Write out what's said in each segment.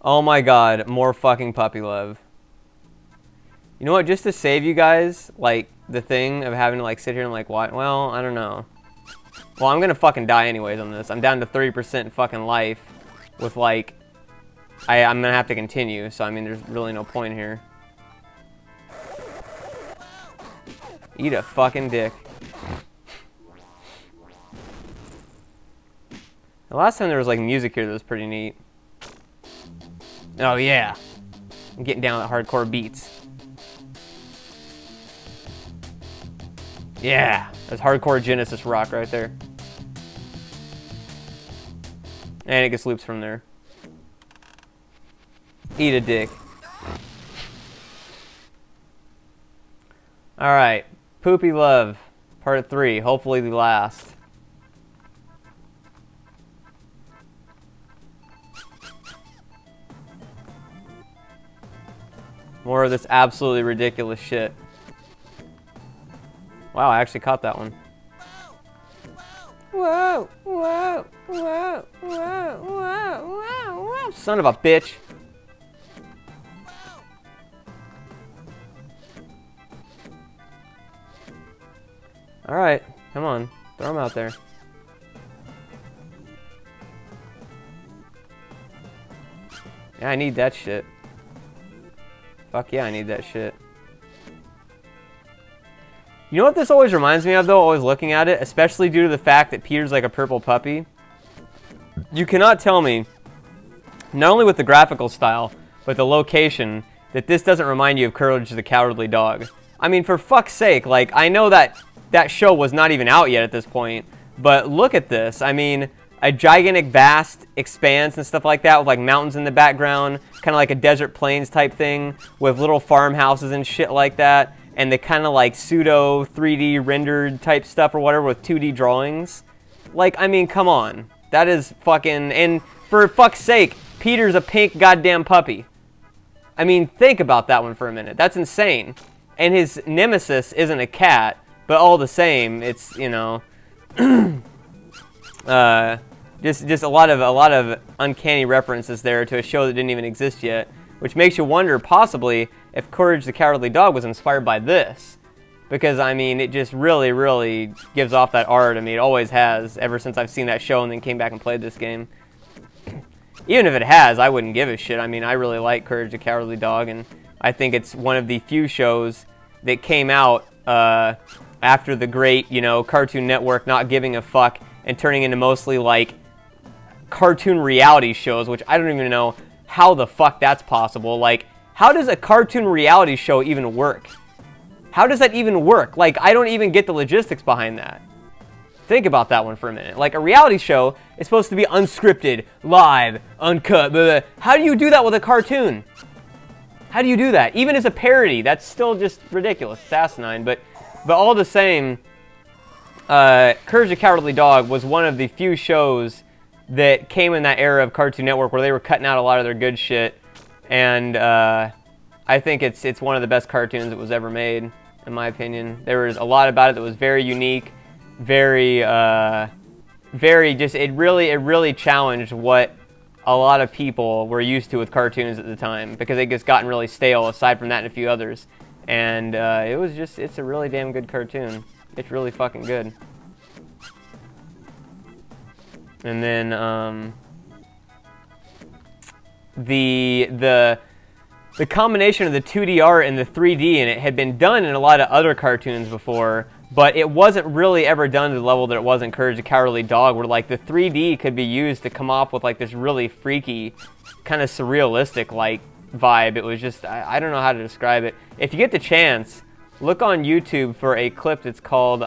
Oh my god, more fucking puppy love. You know what, just to save you guys, like, the thing of having to, like, sit here and, like, what? Well, I don't know. Well, I'm gonna fucking die anyways on this. I'm down to 30% fucking life with, like, I'm gonna have to continue, so, I mean, there's really no point here. Eat a fucking dick. The last time there was, like, music here that was pretty neat. Oh, yeah. I'm getting down with hardcore beats. Yeah. That's hardcore Genesis rock right there. And it gets loops from there. Eat a dick. Alright. Poopy Love. Part 3. Hopefully the last. More of this absolutely ridiculous shit. Wow, I actually caught that one. Whoa, whoa, whoa, whoa, whoa, whoa, whoa. Son of a bitch. Alright, come on. Throw him out there. Yeah, I need that shit. Fuck yeah, I need that shit. You know what this always reminds me of, though, always looking at it? Especially due to the fact that Peter's like a purple puppy. You cannot tell me, not only with the graphical style, but the location, that this doesn't remind you of Courage the Cowardly Dog. I mean, for fuck's sake, like, I know that that show was not even out yet at this point, but look at this. I mean, a gigantic, vast expanse and stuff like that with, like, mountains in the background, kind of like a desert plains type thing, with little farmhouses and shit like that, and the kind of, like, pseudo 3D rendered type stuff or whatever with 2D drawings. Like, I mean, come on. That is fucking... And for fuck's sake, Peter's a pink goddamn puppy. I mean, think about that one for a minute. That's insane. And his nemesis isn't a cat, but all the same, it's, you know... just a lot of uncanny references there to a show that didn't even exist yet, which makes you wonder possibly if Courage the Cowardly Dog was inspired by this, because I mean it just really gives off that art. I mean it always has ever since I've seen that show and then came back and played this game. Even if it has, I wouldn't give a shit. I mean I really like Courage the Cowardly Dog, and I think it's one of the few shows that came out after the great, you know, Cartoon Network not giving a fuck and turning into mostly like cartoon reality shows, which I don't even know how the fuck that's possible. Like, how does a cartoon reality show even work? How does that even work? Like, I don't even get the logistics behind that. Think about that one for a minute. Like, a reality show is supposed to be unscripted, live, uncut, blah, blah. How do you do that with a cartoon? How do you do that? Even as a parody, that's still just ridiculous. It's asinine, but all the same, Courage the Cowardly Dog was one of the few shows that came in that era of Cartoon Network where they were cutting out a lot of their good shit, and I think it's one of the best cartoons that was ever made, in my opinion. There was a lot about it that was very unique, very just it really challenged what a lot of people were used to with cartoons at the time, because it just gotten really stale aside from that and a few others, and it's a really damn good cartoon. It's really fucking good. And then the combination of the 2D art and the 3D in it had been done in a lot of other cartoons before, but it wasn't really ever done to the level that it was in Courage the Cowardly Dog, where like the 3D could be used to come off with like this really freaky, kind of surrealistic like vibe. It was just, I don't know how to describe it. If you get the chance, look on YouTube for a clip that's called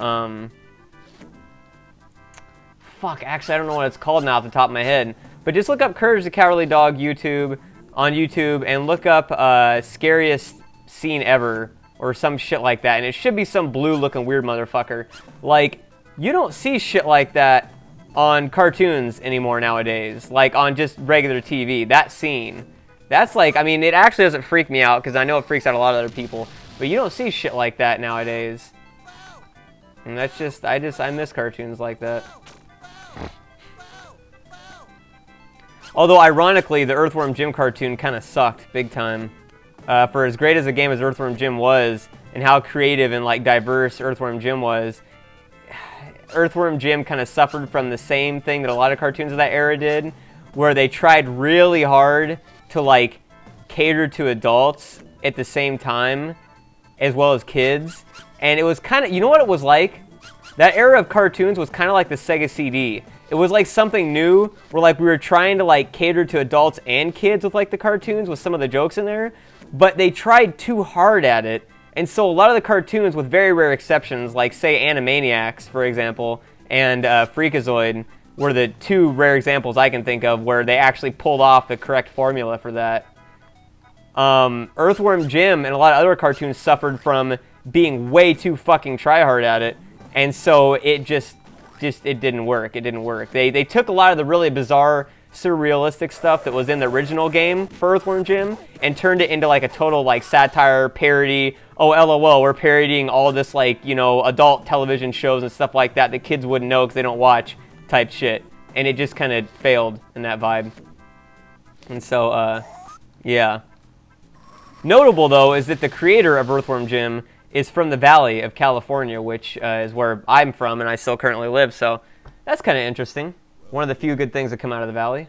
fuck, actually I don't know what it's called now off the top of my head, but just look up Courage the Cowardly Dog on YouTube and look up scariest scene ever or some shit like that, and it should be some blue looking weird motherfucker. Like, you don't see shit like that on cartoons anymore nowadays, like on just regular TV. That scene, that's like, I mean, it actually doesn't freak me out because I know it freaks out a lot of other people, but you don't see shit like that nowadays. And that's just, I miss cartoons like that. Although, ironically, the Earthworm Jim cartoon kind of sucked big time. For as great as a game as Earthworm Jim was, and how creative and like diverse Earthworm Jim was, Earthworm Jim kind of suffered from the same thing that a lot of cartoons of that era did, where they tried really hard to like cater to adults at the same time, as well as kids. And it was kind of, you know what it was like? That era of cartoons was kind of like the Sega CD. It was like something new, where like we were trying to like cater to adults and kids with like the cartoons, with some of the jokes in there, but they tried too hard at it. And so a lot of the cartoons, with very rare exceptions, like say Animaniacs, for example, and Freakazoid, were the two rare examples I can think of where they actually pulled off the correct formula for that. Earthworm Jim and a lot of other cartoons suffered from being way too fucking try-hard at it, and so it just it didn't work. It didn't work. They took a lot of the really bizarre, surrealistic stuff that was in the original game for Earthworm Jim and turned it into like a total like satire, parody. Oh, LOL, we're parodying all this like, you know, adult television shows and stuff like that that kids wouldn't know because they don't watch type shit. And it just kind of failed in that vibe. And so, yeah. Notable, though, is that the creator of Earthworm Jim is from the Valley of California, which is where I'm from and I still currently live. So that's kind of interesting. One of the few good things that come out of the Valley.